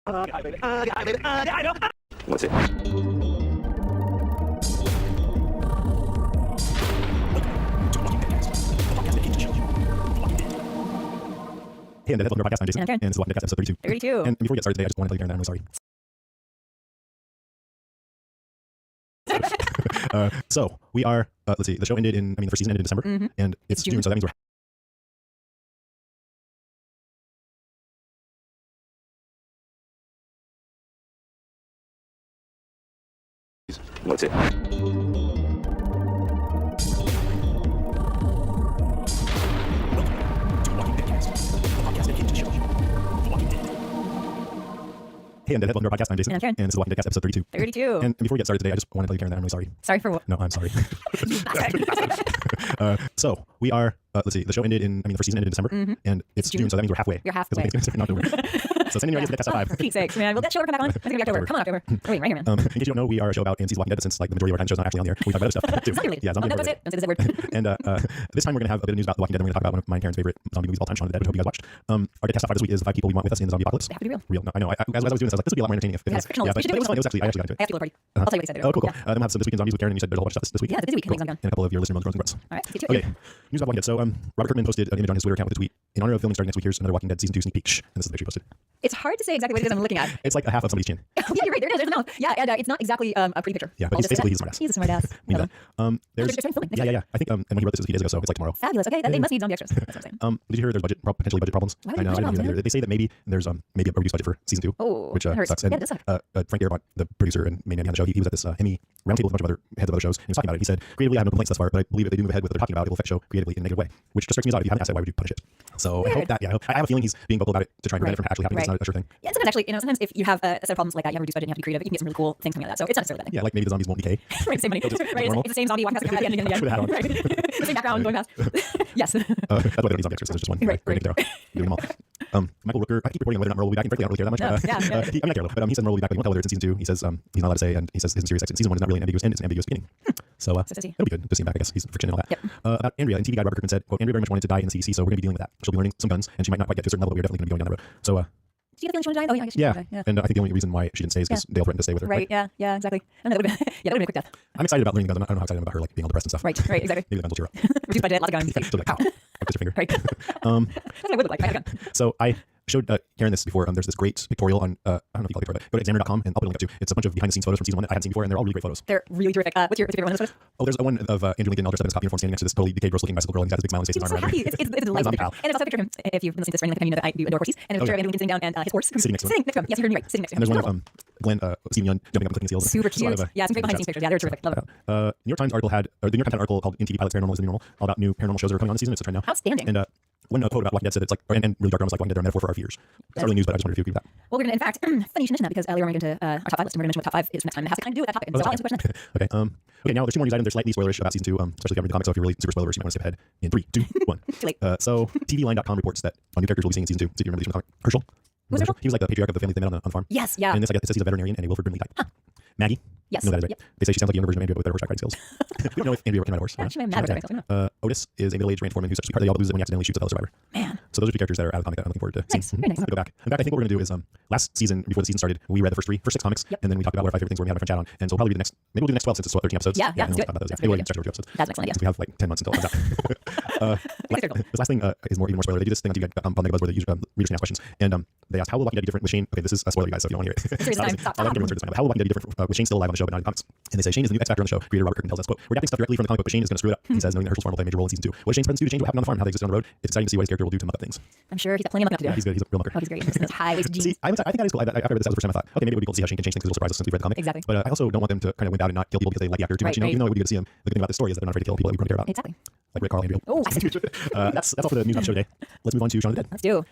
What's it? Hey, and welcome to our podcast. I'm Jason, And I'm Karen. and this is Walking Dead episode 32. 32. And before we get started today, I just want to tell you, Karen, that I'm really sorry. So we are, let's see, the show ended the first season ended in December, Mhm. and it's June, so that means we're What's it? Hey, and welcome to our podcast. I'm Jason, And I'm Karen. and this is Walking Dead episode 32. 32. And before we get started today, I just want to tell you, Karen, that I'm really sorry. Sorry for what? No, I'm sorry. So we are, let's see, the show ended the first season ended in December, Mhm. and it's June, so that means we're halfway. You're halfway. Because it's October. So send in your ideas to Podcast 5. For Pete's sakes, man. Will that show ever come back on? It's going to be October. Come on, October. We're waiting right here, man. In case you don't know, we are a show about AMC's Walking Dead, since like the majority of our time show's not actually on the air. We talk about other stuff too. Zombie related. Yeah, zombie Don't say related. it. Don't say the Z word. And this time we're going to have a bit of news about The Walking Dead, and we're going to talk about one of mine and Karen's favorite zombie movies of all time, Shaun of the Dead, which I hope you guys watched. Our Cast Top 5 this week is the 5 people we want with us in the zombie apocalypse. They have to be real. Real. No, I know. As I was doing this, I was like, this would be a lot more entertaining if it Yeah, was. it's fictional. Yeah, We but should do it was it. fun. It was actually, I actually got into it. I have to go to the party. I'll tell you what they said. Oh, cool, cool. Yeah. Then we'll have some This Week in Zombies with Karen, and you said there's a whole bunch of stuff this week. Yeah, it's a busy week. Cool. Hang on. And a couple of your listener moans and grunts. All right. Stay tuned. Okay, news about Walking Dead. So Robert Kirkman posted an image on his Twitter account with a tweet. In honor of filming starting next week, here's another Walking Dead season 2 sneak peek. And this is the picture he posted. It's hard to say exactly what it is I'm looking at. It's like a half of somebody's chin. Yeah, you're right. There it is. There's the mouth. Yeah, and it's not exactly a pretty picture. Yeah, but I'll he's just say basically that. he's a smartass. He's a smartass. We know Love that. him. There's They're starting filming next yeah. I think and when he wrote this a few days ago, so it's like tomorrow. Fabulous. Okay, they must need zombie extras. That's what I'm saying. Did you hear there's potentially budget problems? Why would I know. I budget didn't hear that problems? either. They say that maybe there's maybe a reduced budget for season 2, Oh, which that hurts. sucks. And Yeah, it does suck. Frank Darabont, the producer and main man behind the show, he was at this Emmy roundtable with a bunch of other heads of other shows, and he was talking about it. He said, creatively, I have no complaints thus far, but I believe if they do move ahead with what they're talking about, it will affect show creatively in a negative way, which just strikes me as odd. If you haven't asked that, why would you punish it? So I hope that, I have a feeling he's being vocal about it to try and prevent it from actually happening. It's not a sure thing. Yeah, sometimes actually, sometimes if you have a set of problems like that, you have a reduced budget and you have to be creative, you can get some really cool things coming out of that. So it's not necessarily that thing. Yeah, like maybe the zombies won't decay. Right, same money. They'll just Right, look normal. it's the same zombie walking past the camera again and With a hat on. again. Right. The same background going past. Yes. That's why they don't need zombie extras. There's just one. Right. Doing them all. Michael Rooker, I keep reporting on whether or not Merle will be back, and frankly, I don't really care that much. No, yeah. I mean, I care a little, but he said Merle will be back, but he won't tell whether it's in season 2. He says he's not allowed to say, and he says his serious sex in season 1 is not really an ambiguous end, it's an ambiguous beginning. So see. it'll be good to see him back, I guess. He's friction and all that. Yep. About Andrea, in TV Guide, Robert Kirkman said, quote, Andrea very much wanted to die in the CDC, so we're going to be dealing with that. She'll be learning some guns, and she might not quite get to a certain level, but we're definitely going to be going down the road. So, Do you get the feeling she wanted to die? Oh, yeah, I guess she yeah. wanted to die. And I think the only reason why she didn't stay is because Dale threatened to stay with her. Right, yeah, exactly. I know, that would have been, that would have been a quick death. I'm excited about learning guns. I don't know how excited I am about her like being all depressed and stuff. Right, exactly. Maybe the guns will cheer up. Reduced budget, lots of guns. She'll be like, pow. Up your finger. Right. That's what I would look like. I had a gun. So I showed Karen this before. There's this great pictorial on, I don't know if you call it pictorial, but go to examiner.com and I'll put a link up too. It's a bunch of behind the scenes photos from season 1 that I hadn't seen before, and they're all really great photos. They're really terrific. What's your favorite one of those photos? Oh, there's one of Andrew Lincoln Elder stuff in his cop uniform standing next to this totally decayed, gross looking bicycle girl, and he's got this big smile on his face. He's and so his arm happy. around her. It's a My delightful zombie picture. pal. And there's also a picture of him, if you've been listening to this for any length of time, you know that I do adore horses. And there's a picture of Andrew Lincoln sitting down and his horse. Sitting next to him. Sitting next to him. Yes, you heard me right. Sitting next to And him. there's one of Glenn, Stephen Young jumping up and clicking his heels. Super Just a lot cute. of, Yeah, some great behind the shots. scenes pictures. Yeah, they're terrific. Love it. New York Times article had, or the New York Times article called In TV Pilots Paranormal is the New Normal, all about new paranormal shows that are coming on this season. It's a trend now. Outstanding. And one quote about Walking Dead said it's like, and really dark, almost like Walking Dead are a metaphor for our fears. That's not really news, but I just wondered if you agree with that. Well, we're going to, in fact, funny you should mention that because later on we're going to get into our top 5 list and we're going to mention what top 5 is for next time. It has to kind of do with that topic. And so I'll answer the question then. Okay, now there's 2 more news items. They're slightly spoilerish about season 2, especially if you haven't read the comics. So if you're really super spoilerish, you might want to skip ahead in 3, 2, 1. Too late. So TVLine.com reports that new characters will be seeing in season 2. So if you remember these from the comic, Herschel. Who's Herschel? He was like the patriarch of the family they met on the farm. Yes, yeah. And this, I guess, it says he's a veterinarian and a Wilford Brimley type. Maggie. Yes. You know that is right. Yep. They say she sounds like a younger version of Andrea, but with better horseback riding skills. We don't know if Andrea came out of horse. Yeah, she might have mad about Otis is a middle-aged ranch foreman who's such a part of the all loses it when he accidentally shoots a fellow survivor. Man. So those are 2 characters that are out of the comic that I'm looking forward to seeing. Nice. Very nice. Go back. In fact, I think what we're going to do is last season, before the season started, we read the first 6 comics, Yep. and then we talked about what our 5 favorite things were. We had a friend chat on, and so we'll probably do maybe we'll do the next 12 since it's 13 episodes. Yeah, and let's we'll do talk about those. it. That's a Maybe good we'll idea. start to 2 episodes. That's an excellent idea. Since we have like 10 months until it comes out. This last thing is even more spoiler. They do this thing on TV on Mega Buzz where the readers can ask questions, and they asked how will Walking Dead be different with Shane. Okay, this is a spoiler, you guys, so if you don't want to hear it. Serious time. Stop. I like everyone's time. How will Walking Dead be different with Shane still alive on the show but not in the comics? And they say Shane is the new X Factor on the show. Creator Robert Kirkman tells us, quote, we're adapting stuff directly from the comic book, but Shane is going to screw it up. He says, knowing that Herschel's farm will play a major role in season 2. What Shane's presence do to change what happened on the farm, how they existed on the road. It's exciting to see what his character will do to muck up things. I'm sure he's got plenty of mucking up to do. Yeah, he's good. He's a real mucker. Oh, he's great. Those high-waisted jeans. See, I think that is cool. After I read this out the first time, I thought, okay, maybe it would be cool to see how Shane can change things because it'll surprise us since we've read the comic. Exactly. But I also don't want them to kind of wimp out and not kill people because they like the actor too much. Right, Even though it would be good to see him. The good thing about this story is that they're not afraid to kill people that we care about. Exactly. Like Rick, Carl, Andrew. Oh, I see. That's all for the news about the show today. Let's move on to Shaun of the Dead. Let's do.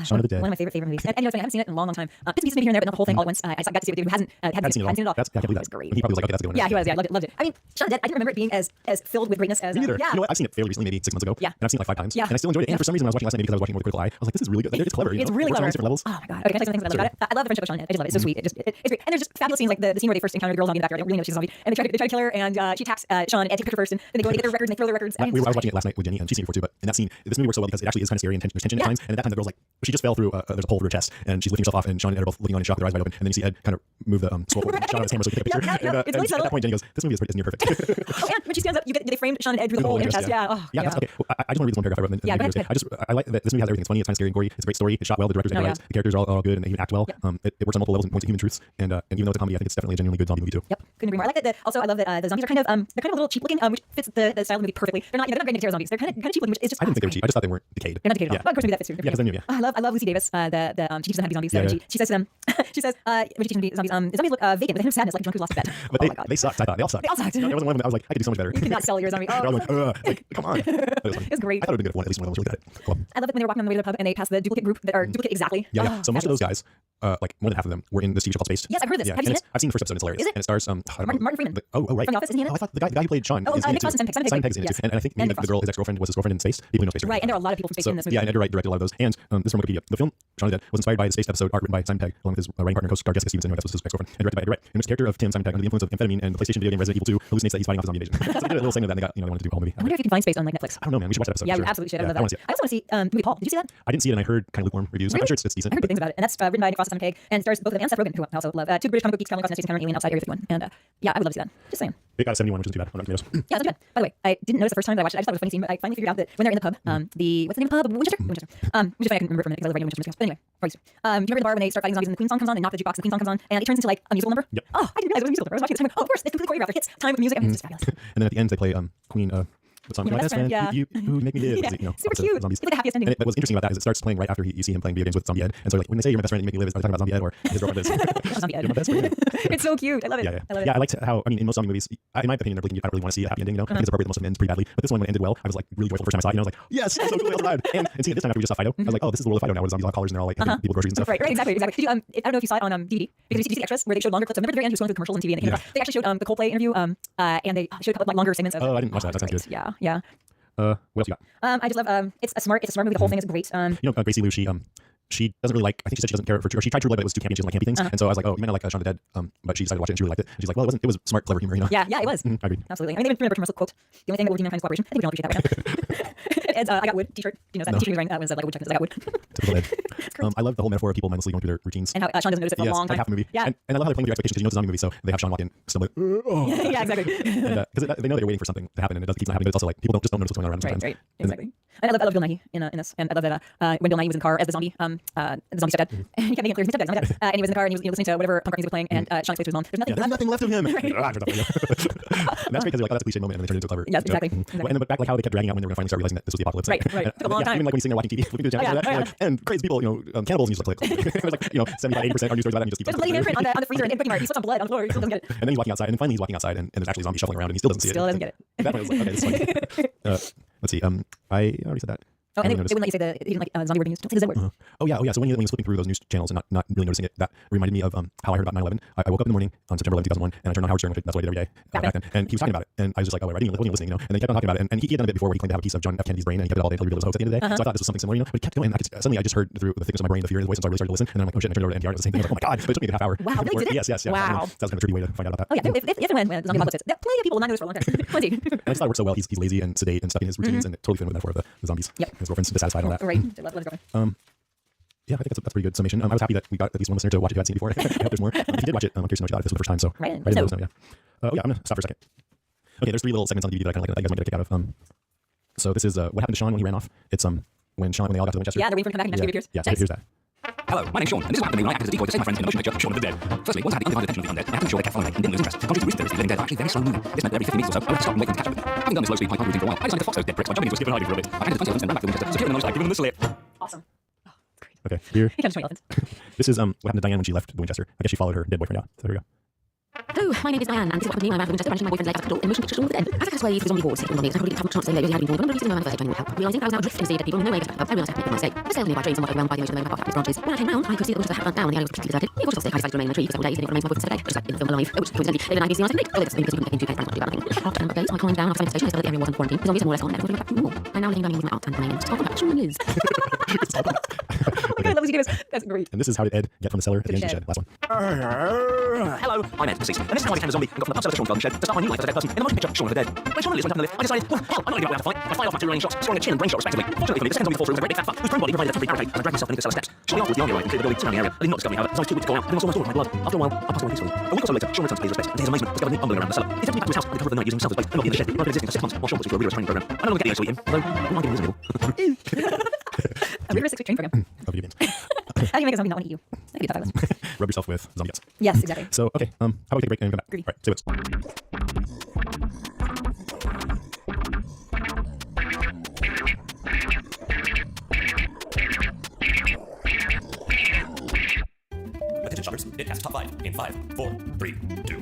Shaun of the Dead. One of my favorite movies. And you know, it's funny, I haven't seen it in a long time. Bits and pieces maybe here and there, but not the whole thing all at once. I got to see it with you who hadn't seen it all. I can't believe that. great. He probably was like, okay, that's a good one. Yeah, he was. Yeah, loved it. I mean, Shaun of the Dead, I didn't remember it being as filled with greatness as Me neither. yeah. You know what? I've seen it fairly recently, maybe 6 months ago. Yeah. And I've seen it like 5 times. Yeah. And I still enjoyed it. And Yeah. for some reason, I was watching it last night maybe because I was watching it with a critical eye. I was like, this is really good. It's clever. You It's know? really It works on clever. all different levels. Oh my god. Okay, can I tell you some things that I love about it? I love the friendship of Shaun. I just love it. It's so sweet. It's great. And there's just fabulous scenes like the scene where they first encounter the girl zombie in the backyard. They don't really know she's a zombie, and they try to kill her, and she attacks Shaun and takes a picture first, and then they go and they get their records and they throw their records. I was watching it last night with Jenny, and she's seen it before too. But in that scene, this movie works so well because it actually is kind of scary and there's tension at times. And at that time, the girl's like, she just fell through. There's a hole through her chest, and she's lifting herself off, and Shaun and Ed are both looking on in shock with their eyes wide open. And then you see Ed kind of move the scroll forward and shot out his camera so he can take a picture. Yeah, it's really and subtle. at that point, Jenny goes, "This movie is near perfect." Oh, and when she stands up, they framed Shaun and Ed through the hole in her chest. Yeah. Oh, yeah. That's, okay. Well, I just want to read this one paragraph I wrote. Yeah, go ahead. I like that this movie has everything. It's funny. It's kind of scary and gory. It's a great story. It's shot well. The director's Oh, yeah. The characters are all good and they even act well. Yep. It works on multiple levels and points at human truths. And even though it's a comedy, I think it's definitely a genuinely good zombie movie too. Yep, couldn't agree more. I like that. Also, I love that the zombies are kind of they're kind of a little cheap looking, which fits the style of the movie perfectly. They're not great terror zombies. They're kind of cheap looking, which is just. I didn't think they were cheap. I just thought they weren't decayed. They're not decayed at all. But of course, maybe that fits too. Yeah, because they're new. Yeah. Oh, I love Lucy Davis. She teaches them how to be zombies. Yeah, So yeah. she says to them, she says when she teaches them to be zombies, the zombies look vacant with a hint of sadness, like a drunk who's lost his bed. But Oh my god, they sucked. I thought they all sucked. They all sucked. No, there wasn't one of them that I was like, I could do so much better. you cannot sell your zombie. They're all Oh, like, like, come on. That was funny. it's great. I thought it would have been good if at least one of them was really good at it. Cool. I love it when they're walking on the way to the pub and they pass the duplicate group that are duplicate exactly. Yeah, yeah. Oh, So most of fabulous. those guys, like more than half of them, were in this TV show called Spaced. Yes, I've heard this. Yeah, Have you and seen it? I've seen the first episode. It's hilarious. Is it? And it stars I don't know. Martin Freeman. Oh, right. From The Office, is he in it? Oh, I thought the guy who played Sean Oh, is in Nick it too. Frost and Simon Pegg. Simon Pegg's in it Yes. too. And I think And maybe Nick the girl, his ex-girlfriend, was his girlfriend in Spaced. People who know Spaced. Right, and there are a lot of people from Space in this movie. Yeah, and Edgar Wright directed a lot of those. And this is from Wikipedia. The film Shaun of the Dead was inspired by the Spaced episode art written by Simon Pegg, along with his writing partner and co-star Jessica Stevenson, who was his ex-girlfriend, and directed by Edgar Wright. In which the character of Tim, Simon Pegg, under the influence of amphetamine and the PlayStation video game Resident Evil 2, hallucinates that he's fighting off a zombie invasion. So they did a little segment of that, and they wanted to do a whole movie. I wonder if you can find Space on like Netflix. I don't know, man. We should watch that episode. Yeah, for we sure. absolutely should. Yeah, I love that. I also want to see movie Paul. Did you see that? I didn't see it, and I heard kind of lukewarm reviews. I'm Really? sure it's decent. I heard good things about it, and that's written by Nick Frost and Simon Pegg, and stars both of them and Seth Rogen, who I also love. Two British comic book geeks traveling across Jason Cameron, Alien outside Area 51, and yeah, I would love to see that. Just saying. It got a 71, which isn't too bad. On Rotten Tomatoes. Yeah, that's not bad. By the way, I didn't notice the first time that I watched it. I just thought it was a funny scene, but I finally figured out that when they're in the pub, what's the name of the pub? Winchester. Which is funny. I can remember it from it because I live right near Winchester. But anyway, do you remember the bar when they start fighting zombies and the Queen song comes on and knock the jukebox and the Queen song comes on and it turns into like a musical number? Yep. Oh, I didn't realize it was a musical number. I was watching it. Oh, of course, it's completely choreographed. It hits time with music. I mean, it's just fabulous. And then at the end, they play Queen. What song? You're My my best friend. friend, You make me live. Yeah, You know, super opposite of cute. zombies. It's like the happiest ending. But what's interesting about that is it starts playing right after you see him playing video games with Zombie Ed. And so like when they say you're my best friend and you make me live, are they talking about Zombie Ed or his girlfriend is? Zombie Ed. You're my best friend. It's so cute. I love it. Yeah, yeah. I love it. Yeah, I liked how, I mean, in most zombie movies, in my opinion, they're bleeding, you don't really want to see a happy ending, you know? I think it's appropriate that most of them end pretty badly. But this one, when it ended well, I was like really joyful the first time I saw it. You know, I was like, yes, so cool, they all survived. And seeing it this time after we just saw Fido, I was like, oh, this is the world of Fido now, where the zombies all have collars and they're all like helping people groceries and stuff. Right, exactly. Did you, I don't know if you saw it on DVD because you see the extras where they showed longer clips. I remember at the very end, just going through commercials on TV, and they actually showed the Coldplay interview, and they showed like longer segments of. Oh, I didn't watch that. That sounds good. Yeah, yeah. What else you got? I just love it's a smart movie. The whole thing is great. You know, Gracie Lou, she doesn't really like, I think she said she doesn't care for, or she tried True Blood, but it was too campy and she doesn't like campy things. And so I was like, oh, you might not like Shaun of the Dead, but she decided to watch it and she really liked it. And she's like, well, it was smart, clever humor, you know? Yeah, it was. I agree. Absolutely. I mean, they even remember from Russell quote, the only thing that will redeem mankind's cooperation. I think we don't appreciate that right now. Ed's I got wood t-shirt. You know, that t-shirt he was wearing was like a woodchuck. I got wood. Typical Ed. I love the whole metaphor of people mindlessly going through their routines. And how Shaun doesn't notice it for a long like time. half the movie. Yeah. And I love how they're playing with your expectations because you know it's a zombie movie, so they have Sean walk in, still like, oh. Yeah, exactly. Because they know they're waiting for something to happen and it doesn't keep on happening, but it's also like people just don't notice what's going on around them sometimes. Right, exactly. And I love Bill Nighy in this, and I love that when Bill Nighy was in the car as the zombie stepdad, and he kept making it clear he's my stepdad, and he was in the car and he was listening to whatever punk rock music was playing, and Sean explained to his mom, "There's nothing left left of him." Right. And that's great because like, oh, that's a cliche moment, and they turned it into a clever. Yes, exactly. And then back like how they kept dragging out when they were going to finally start realizing that this was the apocalypse. Right. And, Took a long time. Even like when he's sitting there watching TV, flipping through the channels, Yeah, like, and crazy people, cannibals, and you just like click. It was like 75-80% are news stories about that, and you just keep. There's a bloody handprint on the freezer in Quickie Mart. He slips on blood on the floor. He still doesn't get it. And then he's walking outside, and finally he's walking outside, and there's actually a zombie shuffling around, and he still doesn't see it. Still doesn't get it. At that point, I was like, okay, this is funny. Let's see. I already said that. Oh, and they wouldn't let you say he didn't like zombie word news. Don't say the Z word. Oh yeah. So when he was flipping through those news channels and not really noticing it, that reminded me of how I heard about 9/11. I woke up in the morning on September 11, 2001, and I turned on Howard Stern, which that's what I did every day back then. And he was talking about it, and I was just like, oh, I wasn't even listening, And then he kept on talking about it, and he had done a bit before where he claimed to have a piece of John F. Kennedy's brain, and he kept it all day until he revealed it was a hoax at the end of the day. So I thought this was something similar, But he kept going. Suddenly I just heard through the thickness of my brain the fear in his voice, and so I really started to listen. And then I'm like, oh shit! And I turned over to NPR, and it was the same thing. I was like, oh my god! But it took me a half hour. Wow, really did it? Yes. Wow. That was kind of a tricky way to find out about that. Oh yeah, if and when zombie apocalypse hits, plenty of people will not know this for a long time. Plenty. And I just thought it worked so well. He's lazy and sedate and stuck in his routines, and it totally fit with the metaphor of the zombies. Yep. His girlfriend's dissatisfied and all that. Right. Love his girlfriend. Yeah, I think that's a pretty good summation. I was happy that we got at least one listener to watch it who hadn't seen it before. I hope there's more. If you did watch it, I'm curious to know what you thought if this was the first time. So Right. I didn't know this now, yeah. I'm going to stop for a second. Okay, there's 3 little segments on the DVD that I kind of like that you guys might get a kick out of. So this is what happened to Sean when he ran off. It's when they all got to Winchester. Yeah, they're waiting for him to come back and Matthew appears. Yeah, so here's that. Hello, my name's Sean, and this is what happened to me when I acted as a decoy to save my friends in the motion picture Shaun of the Dead. Firstly, once I had the undivided attention of the undead, I had to ensure they kept following me and didn't lose interest. Contrary to recent theories, the living dead are actually very slow moving. This meant that every 50 meters or so, I would have to stop and wait for them to catch up with me. Having done this low speed pipe routine for a while, I decided to fox those dead pricks by jumping into a skip and hiding for a bit. I handed 20 elephants and ran back to Winchester, securing them on giving them the slip. Awesome. Oh, that's great. Okay, here. He catches 20 elephants. This is what happened to Diane when she left Winchester. I guess she followed her dead boyfriend out. So here we go. Hello, my name is Diane, and this is what happened to me when I ran from Winchester, managing my boyfriend's leg out the door in motion picture with them. As I got away through the zombie wars, hitting on me, I probably didn't have much chance to say that he had been born, but I'm not releasing my manifesto to anyone help. Realising that I was now drifting to see that people in no way expect help, I realised I had to make my mistake. I sailed near by train, somewhat overwhelmed by the emotion of the moment branches. When I came round, I could see that the had burnt down and the alley was completely deserted. The cautious stick, I decided to remain in a tree for several days, and it remains my boyfriend's every day, just like in the film Alive, which coincidentally, David and I have seen last week. Oh, that's because we couldn't get into bed, and not do anything. After a number of days, I climbed down outside the station, I saw that the area wasn't quarantined. The zombies are more or less gone, and everyone went back to normal. I'm now laying down moving out and playing Stop Action Liz. Oh my god, I love these videos. That's great. And this is how did Ed get from the cellar to the end of the shed. Last one. Hello, I'm Ed, deceased. And this is how I became a zombie and got from the pub cellar to Sean's garden shed to start my new life as a dead person in the motion picture Shaun of the Dead. When Shaun and Liz went down the lift, I decided, well, hell, I'm not going to go out to fight. I fired off my 2 running shots, destroying a chin and brain shot respectively. Fortunately for me, the second zombie fall through was a great big fat fuck whose prone body provided a temporary barricade as I dragged myself beneath the cellar steps. Shortly afterwards, the army arrived and cleared the building surrounding the area. I did not discover me, however, as I was too weak to go out. Then I saw my sword in my blood. After a while, I passed away peacefully. A week or so later, Shaun returned to pay his respects, and to his amazement, discovered me bumbling around the cellar. He took me back to his house at the cover of the night using himself as bait, and not in the shed. I've been existing for 6 months while Shaun was through a rigorous training program. I no longer get the ice to eat him, although I'm not getting this anymore. A rigorous 6-week training program. Of video games. How do you make a zombie not want to eat you? That could be a tough list. Rub yourself with zombie guts. Yes, exactly. So, okay, how about we take a break and come back? Agree. All right, say what's. Attention shoppers, it has top 5 in 5, 4, 3, 2.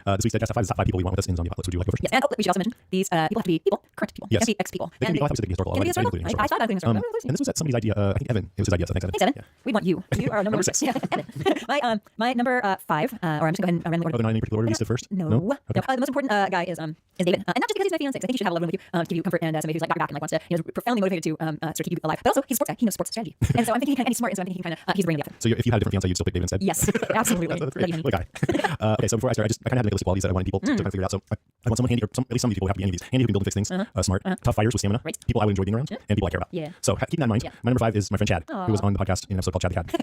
This week's Dead Cast Top 5 is top 5 people we want with us in Zombie Apocalypse. Would you like to go first? Yes, and we should also mention these people have to be people, current people. Yes. Can't be ex-people. They can be, I thought we said they can be historical. Can they be already, historical? I thought about doing historical. And this was at somebody's idea. I think Evan. It was his idea. So thanks, Evan. Thanks, Evan. Yeah. We want you. You are number 6. Yeah, Evan. My number 5, or I'm just going to go ahead and run the order. Are there not any particular order? You said first? No. Okay. The most important guy is David, and not just because he's my fiance. I think he should have a love with you to give you comfort and somebody who's like got your back and like wants to, you know, is profoundly motivated to sort of keep you alive. But also he's a sports guy. He knows sports strategy, and so I'm thinking and he's smart, and so I'm thinking kind of he's the brain of the effort. So if you had a different fiance, you'd still pick David instead? Yes, absolutely. That's great. What a guy. Okay, so before I start, I kind of have Nicholas qualities that I wanted people to kind of figure it out. So I want someone handy, or at least some of these people have to be any of these. Handy who can build and fix things, smart, tough fighters with stamina, Right. people I would enjoy being around, and people I care about. Yeah. So keep that in mind. Yeah. My number 5 is my friend Chad, who was on the podcast in an episode called Chad the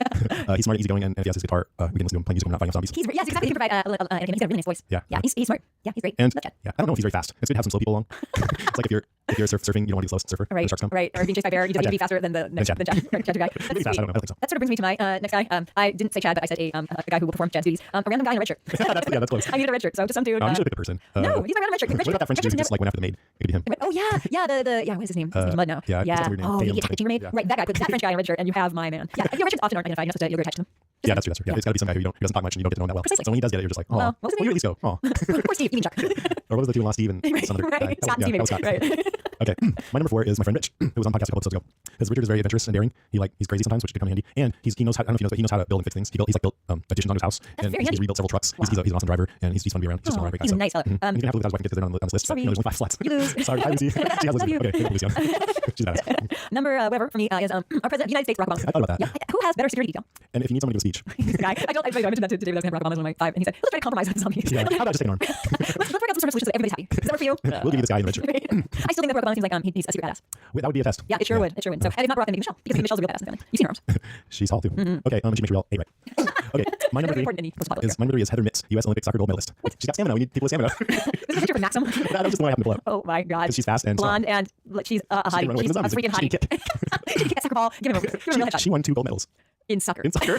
Cat. He's smart, easygoing, and if he has his guitar, we can listen to him playing music when we're not fighting zombies. Yes, exactly. He can provide he's got a really nice voice. Yeah. Yeah, he's smart. Yeah, he's great. And Love Chad. yeah, I don't know if he's very fast. It's good to have some slow people along. It's like if you're surfing, you don't want to be the slowest surfer. when the Right, sharks come. right. Or being chased by a bear, you don't need to be faster than the next Chad. than Chad. Right, Chad guy. That's Maybe fast, I sweet. don't know. I don't think so. That sort of brings me to my next guy. I didn't say Chad, but I said a guy who will perform Chad's duties. A random guy in a red shirt. that's close. I needed a red shirt, so just some dude. You should have picked a person. No, he's a random red shirt. What about that French dude who just like went after the maid? It could be him. Oh yeah. What is his name? His name's Mud now. yeah, it's a weird name. Oh, Tatum the something. chambermaid. Yeah. Right, that guy. But that French guy in a red shirt, and you have my man. Yeah, your red shirts often aren't identified. You're not supposed to. You're attached to them. Yeah, that's true. Yeah, it's got to be some guy who doesn't talk much and you don't get to know him that well. Precisely. So when he does get it, you're just like, oh, Well, what was his you name? at least go, oh. Poor Steve. You mean Chuck? Or what was the two in Lost Steve and some other guy? Right. Scott and That was Steve. Scott. Right. Okay, my number 4 is my friend Rich, who was on the podcast a couple episodes ago. Because Richard is very adventurous and daring. He's crazy sometimes, which could come in handy. And he knows how, I don't know if you know, but he knows how to build and fix things. He's built additions on his house, and very he's handy. rebuilt several trucks. He's an awesome driver, and he's fun to be around. He's just a great guy. He's a nice fellow. He's gonna have to live with his wife and kids because they're not on this list. Sorry. You know, there's only 5 slots. You lose. Sorry, hi Lucy. She has Love listened. you. Okay, thank you, Lucy. She's badass. Number whatever for me is our president of the United States, Barack Obama. I thought about that. Yeah, who has better security detail? And if you need someone to give a speech, He's the guy. I mentioned that to David. Barack Obama was one of my 5, and he said, "Let's try to compromise on zombies." yeah, how about just take an arm? Let's work out some sort of solution so that everybody's happy. Does that work for you? We'll give you this guy in the Richard. I still think that Barack Obama seems like he's a secret badass. That would be a test. Yeah, it sure would. It sure would. So, and if not Barack, then maybe Michelle, because Michelle's a real badass in the family. You've seen her arms. She's tall too. Okay, she makes real A right. Okay, my number 3 important in the most popular is my number 3 is Heather Mitz, U.S. Olympic soccer gold medalist. She's got stamina. We need people with stamina. This is a picture of Maxim. That was just the one I happened to pull up. Oh my god. Because she's fast and blonde, and she's a She can run away hottie. from She's the a zombies. freaking She can hottie. She can kick a soccer ball. Give him a headshot. She won 2 gold medals In soccer. in soccer.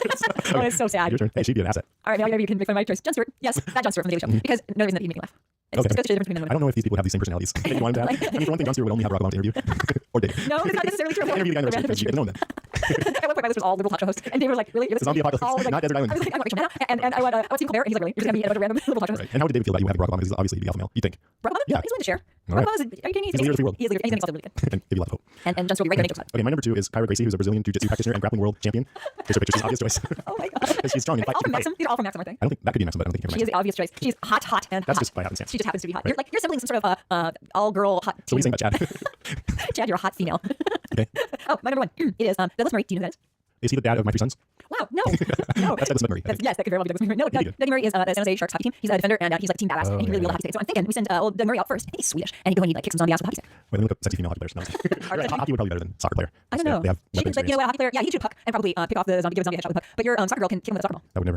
Oh, it's so sad. Your turn. Hey, she'd be an asset. All right, now maybe you can make fun of my choice. Jon Stewart. Yes, that Jon Stewart from the Daily Show. Because no reason that he made me laugh. It's Okay. just goes to show the difference between men and I women. don't know if these people have the same personalities. If you want them to have. I mean, for one thing, Jon Stewart would only have Barack Obama to interview. Or Dave. No, that's not necessarily true. Interview the guy in the Richard because you get to know him then. At one point, my list was all liberal talk show hosts, and David was like, "Really? You're Zombie apocalypse, all, like, not desert island. I was like, "I want Rachel Maddow," and I want Steve Colbert, and he's like, "Really? You're just gonna be a bunch of random liberal talk show hosts?" Right. And how would David feel about you having Barack Obama? Because he's obviously the alpha male. You think? Barack Obama? Yeah. He's willing to share. All right. Barack Obama is, are you kidding me? He's the leader of the free world. He is the leader. He's gonna be really good. And give you a lot of hope. And Jon Stewart will be right there. Okay, my number 2 is Kyra Gracie, who's a Brazilian jiu-jitsu practitioner and grappling world champion. Here's her picture. She's an obvious choice. Oh my god. She's strong and All from fight. Maxim. These are all from Maxim, aren't they? I don't think that could be Maxim, but I don't think She you're is the obvious choice. She's hot, and That's hot. just by happenstance. She just happens to be hot. Right. You're assembling some sort of all-girl hot So what team. are you saying about Chad? Chad, you're a hot female. Okay. Oh, my number 1. It is Douglas Murray. Do you know who that is? Is he the dad of my 3 sons? Wow, no. No. That's Douglas Murray. I think. Yes, that could very well be Douglas Murray. No, Doug Murray is the San Jose Sharks hockey team. He's a defender, and he's like a team badass, and he really will have hockey stick. So I'm thinking we send old Doug Murray out first. I think he's Swedish, and he go and he like kick some zombie ass with a hockey stick. Wait, let me look up sexy female hockey players. No, Right. hockey would probably be better than soccer player. I don't know. They have She weapon could, like, you know experience. what, a hockey player, yeah, he could shoot a puck and probably pick off the zombie, give a zombie a headshot with a puck. But your soccer girl can kick him with a soccer ball. That would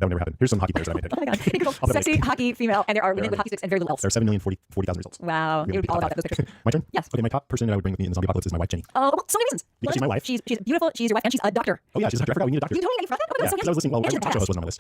never happen. Here's some hockey players that I made. Oh my god. Google I'll put sexy it. hockey female, and there are women There with are. hockey sticks and very little else. There are 7,040,000 results. Wow. It would be all about those pictures. My turn? Yes. Okay, my top person that I would bring with me in the zombie apocalypse is my wife, Jenny. Oh, well, so many reasons. Because she's my wife. She's beautiful. She's your wife, and she's a doctor. Oh, yeah, she's a doctor. I forgot we need a doctor. You totally got that? Oh, Yeah, that's so because I was listening. Well, And my she's talk show host badass. wasn't on my list.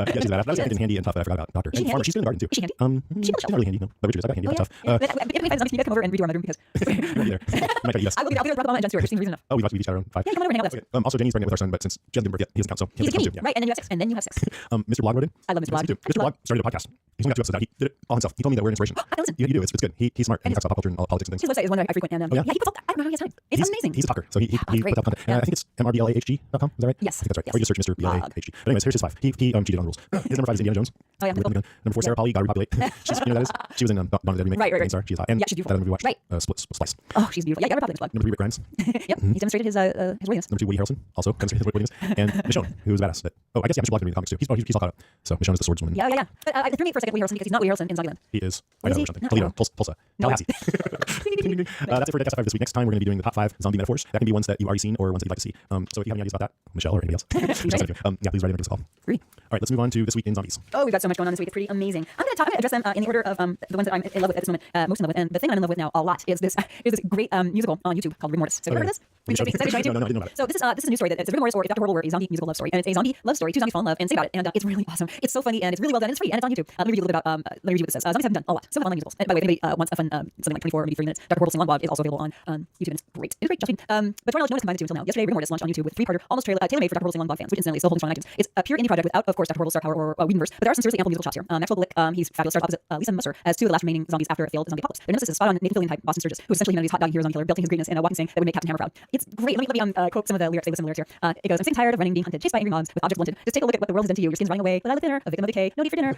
Yeah, she's badass. That was handy and tough. I forgot about doctor. Is she And farmer. handy? She's doing garden too. Is she handy? She's not really handy, no. But Richard is. I got handy. Oh, That's yeah. tough. If we find zombies, you guys come over and redo our mother room because I won't be there. Might tell you yes. I will be there with Barack Obama and Jon Stewart, which seems reason enough. Oh, we each got our own 5. Yeah, come on over and hang out with us. Also, Jenny's pregnant with our son, but since she hasn't given birth yet, he doesn't count, so he He's a doesn't guinea, count too. Yeah. right? And then you have 6. And then you have 6. Mr. Blog wrote in. I love Mr. Blog. Too. Mr. Blog started a podcast. He's only got 2 episodes out. He did it all himself. He told me that we're an inspiration. I listen. You do. It's good. He's smart and he talks about pop culture and all politics and things. His website is one that I frequent, and Oh, yeah? he puts out, I don't know how he has time. It's amazing. He's a talker, so he great. puts out content. Yeah. I think it's mrblahg.com. Is that right? Yes. I think that's right. Yes. Or you just search Mr. Blahg. But anyways, here's his 5. He cheated on the rules. His number 5 is Indiana Jones. Oh, yeah. Number 4, Sarah Polly, gotta repopulate. She's, you know who that is? She was in Dawn of the Dead remake. Right. Main star. She's hot. And Yeah, she's beautiful. that other movie we watched. Right. Splice. Oh, she's beautiful. Yeah, you gotta Blog. Number 3, Rick Grimes. Yep. He demonstrated his willingness. Number 2, Woody Harrelson, also demonstrated his willingness. And Michonne, who's a badass. Oh, I guess Mr. Blog can read the comics too. He's all caught up. So Michonne is the swordswoman. Yeah. But I threw me for a second Woody Harrelson because he's not Woody Harrelson in Zombieland. He is. Is he? Something. No. Toledo, Tulsa, No. Tallahassee. That's it for Dead Cast 5 this week. Next time we're going to be doing the top 5 zombie metaphors. That can be ones that you've already seen or ones that you'd like to see. So if you have any ideas about that, Michelle or anybody else, yeah, please write in and give us a call. Agree. All right, let's move on to This Week in Zombies. Oh, we've got so much going on this week. It's pretty amazing. I'm going to address them in the order of the ones that I'm in love with at this moment, most in love with. And the thing I'm in love with now a lot is this great musical on YouTube called Rigor Mortis. So have you heard of this? No, I didn't know about it. So this is a new story that it's a Rigor Mortis, or Dr. Horrible, or a zombie musical love story. And it's a zombie love story. 2 zombies fall in love and sing about it. And it's really awesome. It's so funny and it's really well done. And it's free and it's on YouTube. Let me read you a little bit about let me read you what this says. Zombies have been done a lot. So fun musicals. And by the way, if anybody wants a fun something like 24 maybe 30 minutes, Dr. Horrible Sing Long Blog is also available on YouTube. And it's great. It's great. Josh, but to our knowledge, no one's combined the two until now. Yesterday, Rigor Mortis launched on YouTube with 3-parter, almost tailor-made for Dr. Horrible Sing Long Blog fans, which incidentally still holds strong on iTunes. It's a pure indie project without, of course, Dr. Horrible's star power or Whedonverse, but there are some seriously ample musical chops here. Maxwell Blick, he's fabulous, starred opposite Lisa Musser as 2 of the last remaining zombies after a failed zombie apocalypse. Their nemesis is spot-on Nathan Fillion type Boston Sturgis, who is essentially humanity's hot dog hero zombie killer, built in his greatness and a walking saying that would make Captain Hammer proud. It's great. Let me quote some of the lyrics. They listen to the lyrics here. It goes, I'm sick and tired of running, being hunted, chased by angry mobs with objects blunted. Just take a look at what the world has done to you. Your skin's running away, but I live thinner, a victim of decay, no need for dinner.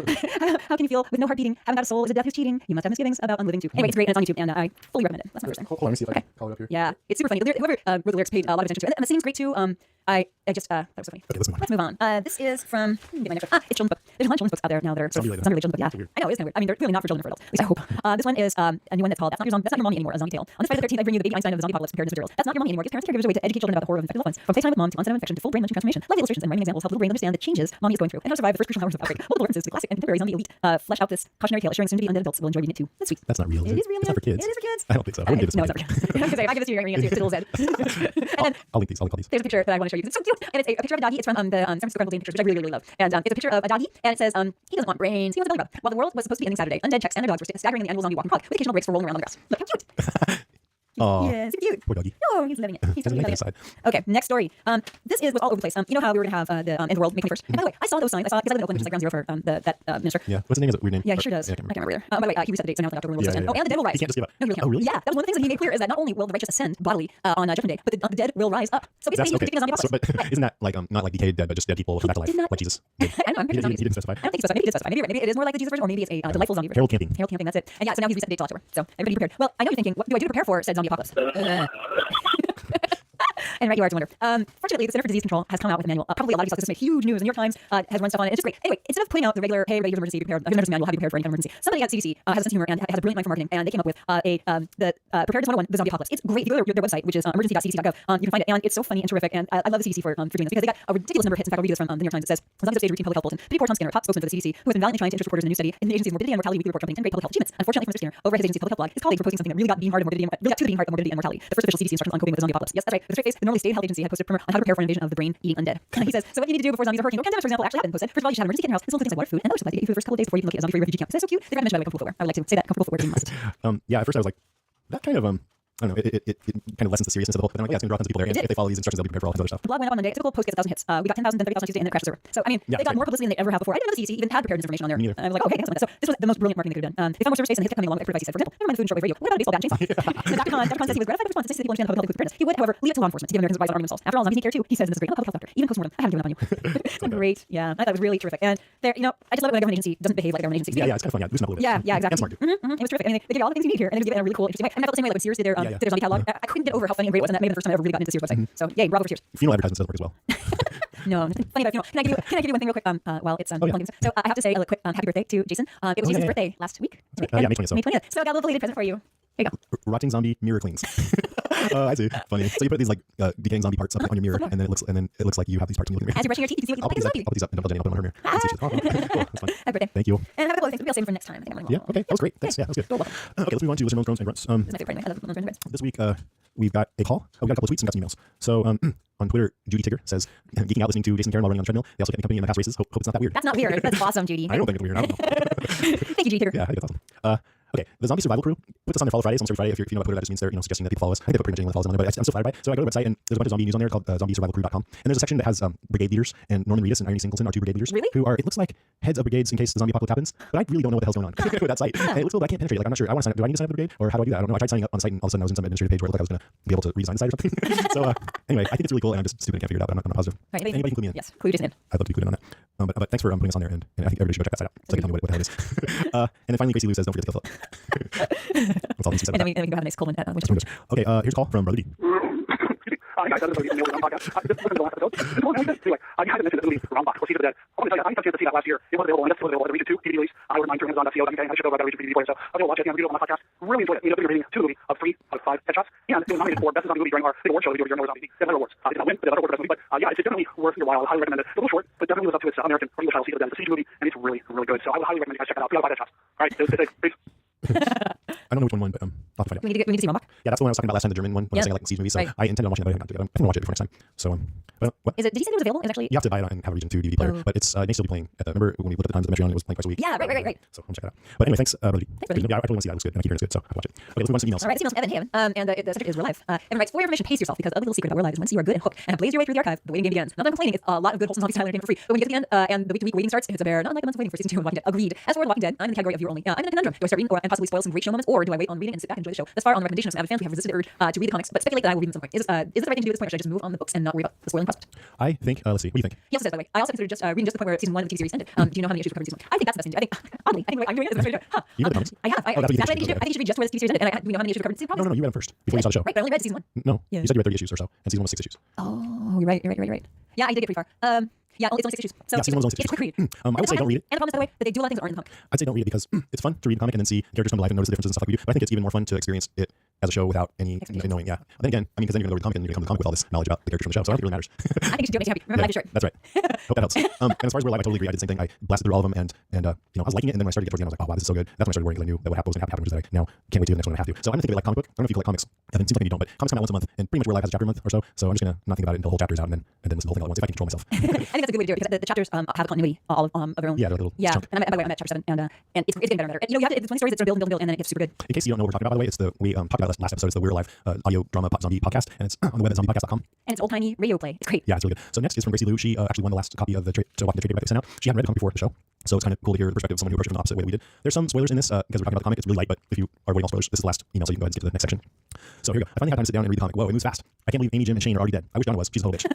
How can you feel with no heart beating? Haven't got a soul? Is it death who's cheating? You must have misgivings about unliving too. Anyway, it's great and it's on YouTube, and I fully recommend it. That's my first thing. Hold on, let me see if I can call it up here. Yeah, it's super funny. Whoever wrote the lyrics paid a lot of attention to it, and the singing's great too. I just that was so funny. Okay, let's move on. This is from get my next book. It's children's book. There's a lot of children's books out there now that are sort of zombie children's book. Yeah, I know it's kind of weird. I mean, they're really not for children, for adults. At least I hope. This one is a new one that's called That's Not Your Mommy Anymore, a zombie tale. On this Friday the 13th, I bring you the baby Einstein of the zombie apocalypse preparedness materials. That's not your mommy anymore. Gives parents and caregivers a way to educate children about the horror of infected loved ones. From FaceTime with mom to onset of infection to full brain munching transformation. Live illustrations and writing examples help little brain understand the changes mommy is going through and how to survive the first crucial hours of outbreak. Multiple references to the classic and contemporary zombie elite flesh out this cautionary tale, assuring soon to be undead adults will enjoy reading it too this week. That's not real. It is real. It's not for kids. It is for kids. I don't think so. I wouldn't give this No, it's not for kids. Because if I give this to you, you're going to get to little Zed. And then I'll link these. I'll link all these. there's a picture that I want to show you. It's so cute, and it's a picture of a doggy. It's from the San Francisco Chronicle Daily Pictures, which I really, really love. And it's a picture of a doggy, and it says, he doesn't want brains. He wants a belly rub. While the world was supposed to be ending Saturday, undead checks and their dogs were staggering the annual zombie walk in Prague with occasional breaks for rolling around on the grass. Look how cute. Oh, Yeah, super cute. poor doggy. Oh, he's living it. He's Doesn't totally make living it it. Okay, next story. This was all over the place. You know how we were going to have the end of the world May 21st? And by the way, I saw those signs. I saw because I live in Oakland, which is like ground zero for that minister. Yeah. What's the name? Is it weird name? Yeah, he sure does. Yeah, I can't remember either. By the way, he reset the date, so now it's October. Yeah, yeah, Oh, and the dead will rise. He can't just give up. No, he really can't. Oh, really? Yeah, that was one of the things that he made clear is that not only will the righteous ascend bodily on Judgment Day, but the dead will rise up. So basically, That's he's okay. predicting a zombie So, apocalypse. but isn't that like not like decayed dead, but just dead people from afterlife, did not- like Jesus? I know, I'm pretty sure He didn't specify. I don't think he specified. Maybe he did specify. Maybe it is more like the Jesus version, or maybe it's a delightful zombie version. Harold Camping. Harold Camping, that's it. And yeah, so now he's reset the date till October. So everybody be prepared. Well, I know you're thinking, what do I do to prepare for said zombie apocalypse? And right you are to wonder. Fortunately, the Center for Disease Control has come out with a manual. Probably a lot of these just made huge news. The New York Times has run stuff on it. It's just great. Anyway, instead of putting out the regular, hey, everybody, here's an emergency, be prepared, here's an emergency manual, have you prepared for any kind of emergency, somebody at CDC has a sense of humor and has a brilliant mind for marketing, and they came up with the Preparedness 101, the zombie apocalypse. It's great. If you go to their website, which is emergency.cdc.gov, you can find it, and it's so funny and terrific. And I love the CDC for doing this because they got a ridiculous number of hits. In fact, I'll read this from the New York Times. It says, zombies upstage routine public health bulletin. P.D. Tom Skinner, top spokesman for the CDC, who has been valiantly trying to interest reporters in a new study in the agency's morbidity and mortality weekly report jumping 10 great public health achievements. Unfortunately for Mr. Skinner, over at his agency's public health blog, his colleagues were posting something that really got to the beating heart of morbidity and mortality. The first official CDC instructions on coping with the zombie apocalypse. Yes, that's right. With a straight face, the normally state health agency had posted a primer on how to prepare for an invasion of the brain-eating undead. He says, so what you need to do before zombies or hurricane or pandemics, for example, actually happen. Posted. First of all, you should have an emergency kit in your house. This will things like water, food, and other supplies to get you through the first couple of days before you even locate a zombie-free refugee camp. Is that so cute? They recommend, by the way, comfortable footwear. I would like to say that comfortable footwear is a must. Yeah. At first I was like, that kind of I don't know. It kind of lessens the seriousness of the whole. But I'm like, yeah, it's gonna draw tons of people there. If they follow these instructions, they'll be prepared for all kinds of other stuff. The blog went up on Monday. A typical post gets 1,000 hits. We got 10,000, then 30,000 Tuesday, and then it crashed the server. So I mean, Yeah, they got right. more publicity than they ever have before. I didn't know the CDC even had preparedness information on there. Me neither. And I was like, okay, so this was the most brilliant marketing they could have done. They found more server space and hits kept coming along with expert advice. He said, for example, never mind the food and shortwave radio. What about a baseball bat and chainsaw? And Dr. Khan says he was gratified with response to people understand the public health with preparedness. He would, however, leave it to law enforcement to give Americans advice on arming themselves. After all, zombies need care too. He says in this great public health doctor, even post-mortem. I haven't given up on you. It's great. Yeah, I thought it was really terrific. And there, I just love it when a government agency doesn't behave like a government agency. Yeah, it's kind of fun. Yeah, loosen up a little bit. Yeah, exactly. And smart too. It was terrific. I mean, they give you all the things you need here, and then give it in a really cool, interesting way. And I felt the same way like when Sears did their zombie catalog. I couldn't get over how funny and great it was, and that made the first time I ever really got into Sears website. So yay, bravo for Sears. Funeral advertisements does work as well. No, nothing funny about funeral. Can I give you one thing real quick? While it's So I have to say a quick happy birthday to Jason. It was Jason's birthday last week. Yeah, May 20th. May 20th. So I got a little belated present for you. Here you go. Rotting zombie mirror clings. I see. Funny. So you put these like decaying zombie parts up on your mirror, and then it looks like you have these parts in the mirror. As you're brushing your teeth, you can see I'll what put you these look up. like. I'll put these up and double Jenny. I'll put them on her mirror. Cool. That's fun. Happy birthday. Thank you. And I have a couple of things. Maybe I'll save them for next time. I think I'm Yeah. Okay. That was great. Thanks. Yeah, that was good. You're welcome. Okay, let's move on to listener drones and grunts. This is my favorite part anyway. I love Drones and Grunts. This week we've got a call. We got a couple of tweets and got some emails. So on Twitter, Judy Tigger says, geeking out listening to Jason Karen while running on the treadmill. They also get me company in my past races. Hope it's not that weird. That's not weird. That's awesome, Judy. I don't think it's weird. I don't know. Thank you, Judy Tigger. Yeah, I think that's awesome. Okay, the Zombie Survival Crew puts us on their Follow Fridays, almost every Friday. If you know about Twitter, that just means they're suggesting that people follow us. I think they put pretty much anyone that follows them on there, but I'm still flattered by it. So I go to the website and there's a bunch of zombie news on there called zombiesurvivalcrew.com. And there's a section that has brigade leaders, and Norman Reedus and Irene Singleton are two brigade leaders Really? who are, it looks like, heads of brigades in case the zombie apocalypse happens. But I really don't know what the hell's going on with that site. And it looks cool, but I can't penetrate it. Like, I'm not sure. I want to sign up. Do I need to sign up for the brigade, or how do I do that? I don't know. I tried signing up on the site, and all of a sudden I was in some administrative page where it looked like I was going to be able to redesign the site or something. So anyway, I think it's really cool, and I'm just stupid and can't figure it out. But I'm not positive. Right, Anybody can clue me in. Yes, clue Jason in. I'd love to be clued in on that. But thanks for putting us on there, and I think everybody should go check that site out. So they can tell me what the hell it is. And then finally, Gracie Lou says, "Don't forget to kill Philip." That's all she said And about then we can go have a nice Coleman at Winchester. that. Okay, here's a call from Brother D. Hey guys, this is the podcast. This is the last episode. Anyway, you had to mention the movie Wrong Box. We'll see for the Dead. I want to tell you, I got a chance to see that last year. It was available, and it's still available at Region 2 DVD release. I ordered mine through Amazon.co.uk, and I should go about Region 2 DVD player, so I'll go watch it and review it on my podcast. Really enjoyed it. We ended up rating 2 movie of 3 out of 5 headshots, and it was nominated for Best Zombie Movie during our big award show we do every year in Zombie. They have awards. It did not win, but they have other awards for Best Movie. But yeah, it's definitely worth your while. I highly recommend it. It's a little short, but definitely lives up to its American or English title, See the Dead. It's a siege movie, and it's really, really good. So I would highly recommend you guys check it out. 3 out of 5 headshots. All right, stay safe. Peace. I don't know which one won, but I'll have to find out. We need to see Rombach. Yeah, that's the one I was talking about last time, the German one, when I was saying like siege movies. So Right. I intended on watching that, but I haven't got to. I'm gonna watch it before next time. So but what? Is it? Did you say it was available? It's actually. You have to buy it and have a Region 2 DVD player, Oh. but it's it may still be playing. Remember when we looked at the times of the Metreon, it was playing twice a week. Yeah, right. So I'm check it out. But anyway, thanks, Brother D. Brother D. Yeah, I really want to see that. It looks good, and I keep hearing it's good, so I'll watch it. Okay, let's move on to some emails. All right, this email's from Evan. And the subject is We're Live. Evan writes, for your information, pace yourself, because a little secret about We're Live is once you are good and hooked and have blazed your way through the archive, the waiting game begins. Not that I'm complaining, it's a lot of good wholesome zombies Tyler game for free. But when you get to the end and the week-to-week waiting starts, it's a bear. Not like a month's waiting for season 2 of Walking Dead. Agreed. As for The Walking Dead, I'm in the category of viewer only. I'm in a conundrum. Do I start reading and possibly spoil some great show moments, or do I wait on reading and sit back and enjoy the show? Thus far, on the recommendation of some avid fans, we have resisted the urge to read the comics, but speculate that I will read them at some point. Is this the right thing to do at this point, or should I just move on the books and not worry about the spoiling prospect? I think, let's see, what do you think? He also says, by the way, I also consider just reading just the point where season 1 of the TV series ended. Do you know how many issues were covered in season 1? I think that's the best thing to do. I think, oddly, I'm doing it. That's the best way to do it. Huh. You read the comics? I have. Oh, that's what you That's think why I think you should read just where the TV series ended. And do we know how many issues were covered in season 1? No, you read them first before you saw the show. Right, but I only read season 1. No, Yeah. you said you read 30 issues or so, and season 1 was 6 issues. Oh, you're right. Yeah, I did get pretty far. Yeah, it's only 6 issues. So Yeah, season 1 was only 6 it's a quick read. I would say don't read it. And the problem is, by the way, that they do a lot of things that aren't in the comic. I'd say don't read it because it's fun to read a comic and then see characters come to life and notice the differences and stuff like we do. But I think it's even more fun to experience it as a show without any knowing. Yeah. But then again, I mean, because then you're going to read the comic and you're going to come to the comic with all this knowledge about the characters from the show. So I don't think it really matters. I think you should do it. Makes you happy. Remember, life is short. That's right. Hope that helps. And as far as We're Live, I totally agree. I did the same thing. I blasted through all of them, and I was liking it. And then when I started to get towards the end, I was like, oh wow, this is so good. That's when I started worrying because I knew that what was going to happen, which is that I now can't wait to do the next one. I have to. So I'm gonna think of it like comic book. I don't know if you collect comics. Evan, seems like you don't, but comics come out once a month, and pretty much We're Live has a chapter a month or so. So I'm just gonna not think about it until the whole chapter's out, and then listen to the whole thing all at once if I can control myself. I think that's a good way to do it because the chapters have a continuity all of their own. Yeah, they're a little chunk. And by the way, I'm at chapter 7, and it's getting better and better. And, you know, you have to, it's one of these stories that's sort of build, and then it gets super good. In case you don't know what we're talking about, by the way, it's we talked about last episode. It's the We're Live audio drama zombie podcast, and it's on the web at zombiepodcast.com. And it's old timey radio play. It's great. Yeah, it's really good. So next is from Gracie Lou. She actually won the last copy of the Walking Dead trade paperback they sent out. She hadn't read the comic before the show, so it's kind of cool to hear the perspective of someone who approached it from the opposite way that we did. There's some spoilers in this because we're talking about the comic. It's really light, but if you are avoiding all spoilers, this is the last email, so you can go ahead and skip to the next section. So here we go. I finally had time to sit down and read the comic. Whoa, it moves fast. I can't believe Amy, Jim, and Shane are already dead. I wish Donna was. She's a whole bitch.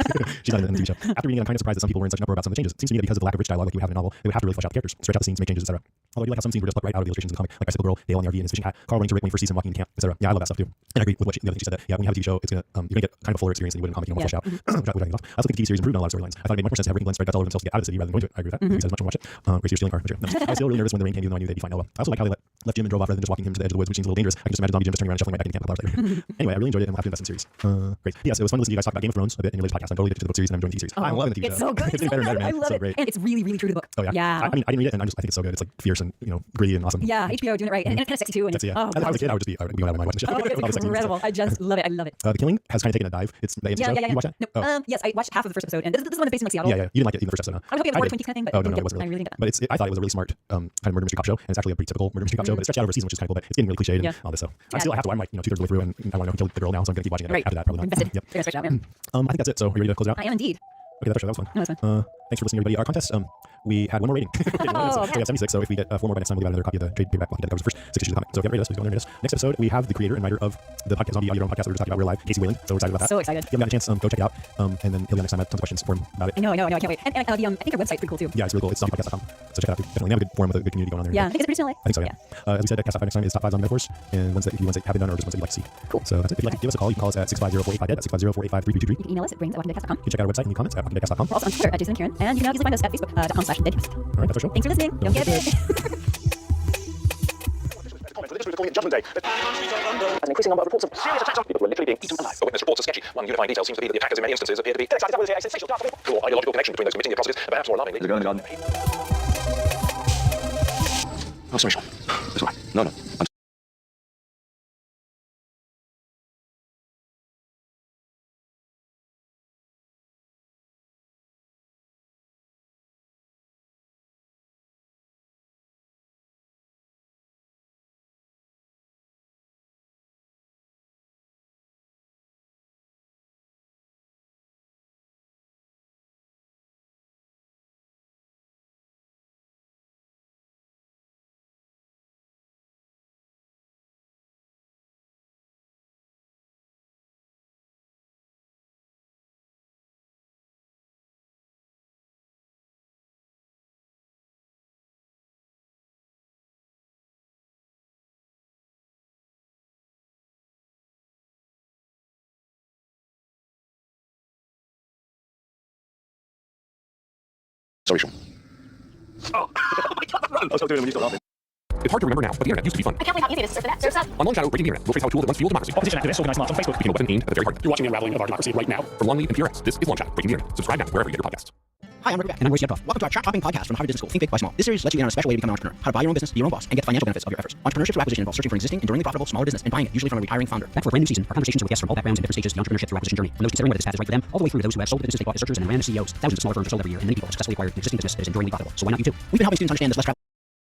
She's not in the TV show. After reading it, I'm kind of surprised that some people were in such an uproar about some of the changes. It seems to me that because of the lack of rich dialogue like you have in a novel, they would have to really flesh out the characters, stretch out the scenes, make changes, etc. Although I do like how some scenes were just plucked right out of the illustrations in the comic, like Bicycle Girl, Dale on the RV in his fishing hat, Carl running to Rick when he first sees him walking in camp, etc. Yeah, I love that stuff too. And I agree with the other thing she said that when you have a TV show, it's gonna you're gonna get kind of a fuller experience than you would in a comic, more fleshed out. Which I think is awesome. I also think the TV series improved on a lot of storylines. I thought it made much more sense to have Rick and Glenn spread guts all over themselves to get out of the city rather than going to it. I agree with that. He says much more watch it. Gracie, you're stealing car. No. I was still really nervous when the rain came, even though I knew they'd be fine. Oh well. I also like how they left Jim and drove off rather than just walking him to the edge of the woods, which seems a little dangerous. I can just imagine zombie Jim just turning around and shuffling right back into camp a couple hours later. Anyway, I really enjoyed it and we'll have to invest in the series. Great. Yes, it was fun to listen to you guys talk about Game of Thrones a bit in your latest podcast. I'm totally addicted to the book series and I'm enjoying the TV series. I'm loving the TV show. It's so good. It's getting better and better, man. I love so it. great. And it's really, really true to the book. Oh yeah. Yeah. I mean, I didn't read it, and I think it's so good. It's like fierce and gritty and awesome. Yeah, HBO doing it right, and it's kind of sexy too. And Sexy, yeah. oh, If I was a kid, I would be going out of my mind watching the show. it's All the sexy scenes. incredible. I just love it. I love it. The Killing has kind of taken a dive. It's the AMC show. Yeah. You watch that? No, Oh. yes, I watched half of the first episode, and this is one that's based in like Seattle. Yeah. You didn't like it even the first episode, huh? I was hoping it was I more did. Twin Peaks kind of thing, but Oh, I didn't no, get it wasn't I really. really didn't get But I thought it was a really smart kind of murder mystery cop show, and it's actually a pretty typical murder mystery cop show, but it's stretched out over a season, which is kind of cool. But it's getting really cliched and all this. So I have to. I'm like 2/3 of the way through, and I want to know who killed the girl now, so I'm gonna keep watching it. Right. After that, probably not. invested. Yep. They're gonna stretch it out, yeah. I think that's it. So are you ready to close it out? I am indeed. Okay, that was fun. No, that's fun. Thanks for listening, everybody. Our contest, we had one more rating. So we have 76, so if we get 4 more by next time, we'll give out another copy of the trade paperback Walking Dead that covers the first 6 issues of the comic. So if you haven't read this, please go and read this. Next episode, we have the creator and writer of the podcast, Zombie Audio Drama podcast that we were just talking about, We're Live, Casey Wayland. So we're excited about that. So excited. If you haven't got a chance, go check it out. And then he'll be on next time. I have tons of questions for him about it. I know. I can't wait. And I think our website's pretty cool too. Yeah, it's really cool. It's zombiepodcast.com. So check it out too. Definitely. They have a good forum with a good community going on there. Yeah, I think it's pretty similar. I think so, yeah. As we said, Cast 5 next time is top 5 zombie metaphors, and ones that haven't done or just ones that you'd like to see. Cool. So that's it. If you'd like to give us a call, you can call us at 650-485-DEAD, that's 650-485-3223. You can email us at brains@walkingdeadcast.com. You can check out our website and leave comments at walkingdeadcast.com. We're also on Twitter at Jason and Karen, and you can now easily find us at facebook.com/deadcast. All right, that's our show. Thanks for listening. Don't get it. Judgment Day. An increasing number of reports of serious attacks on people who are literally being eaten alive. The witness reports are sketchy. One unifying detail seems to be that the attackers in many instances appear to be or ideological connection between those committing the atrocities, and perhaps more alarmingly, the girl in the garden. Oh, sorry, Sean. That's all right. No. Sorry, Sean. Oh, I was doing it when you still laughing. It's hard to remember now, but the internet used to be fun. I can't believe how easy it is to surf the net. Surf's up. Online Shadow Breaking the Internet will trace how a tool that once fueled democracy Opposition activists organize mobs on Facebook. became a weapon aimed at the very heart. You're watching the unraveling of our democracy right now. From Longlead and PRX, this is Long Shadow Breaking the Internet. Subscribe now wherever you get your podcasts. Hi, I'm Rick Beck. And I'm Royce Yeptoff. Welcome to our chart-topping podcast from Harvard Business School, Think Big, Buy Small. This series lets you in on a special way to become an entrepreneur, how to buy your own business, be your own boss, and get financial benefits of your efforts. Entrepreneurship through acquisition involves searching for existing, enduringly profitable, smaller business and buying it, usually from a retiring founder. Back for a brand new season, our conversations are with guests from all backgrounds and different stages of the entrepreneurship through acquisition journey. From those considering whether this path is right for them, all the way through to those who have sold the business they bought as searchers and then ran as CEOs. Thousands of smaller firms are sold every year, and many people have successfully acquired an existing business that is enduringly profitable. So why not you too? We've been helping students understand this less